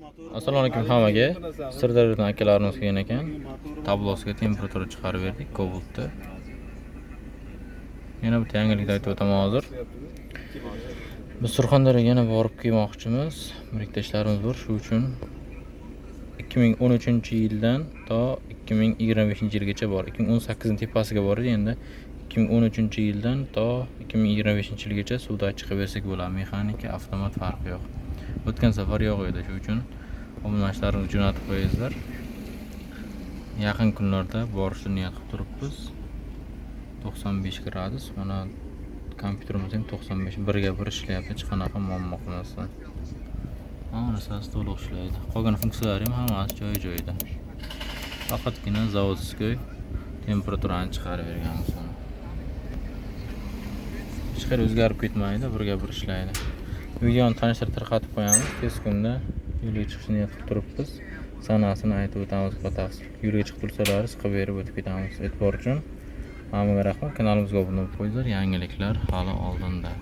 Assalomu alaykum hammaga. Sirdaryodan akalarimiz kelgan ekan. Tablosiga temperatura chiqarib berdik Cobalt'da. Yana bir yangilikni aytib o'taman hozir. Biz Surxondaryoga yana borib kelmoqchimiz. Bir ikkita ishlarimiz bor, shu uchun 2013-yildan to 2025-yilgacha bor. 2018 ning tepasiga bor edi, endi 2013-yildan to 2025-yilgacha suvda chiqib bersak bo'ladi. Mexanika, avtomat farqi yo'q. O'tgan safar yo'q edi, shu uchun obunachilarni jo'natib qo'yinglar. Yaqin kunlarda borishni niyat qilib turibmiz. 95 gradus, mana kompyuterimiz ham 95, birga bir ishlayapti, hech qanaqa muammo qilmasdan. Mana asas to'liq ishlaydi. Qolgan funksiyalari ham hammasi joy-joyida. Faqatgina zavodskiy temperaturani chiqarib berganmiz. Hech qanday o'zgarib ketmaydi, birga bir ishlaydi. Videoni tanishtirib tarqatib qo'yamiz. Tez kunda yo'lga chiqishni niyat qilib turibmiz. Sanasini aytib o'tamiz batafsil. Yo'lga chiqib tursalar, siqib berib o'tib ketamiz. E'tibor uchun hammaga rahmat. Kanalimizga obuna bo'lib qo'yinglar. Yangiliklar hali oldinda.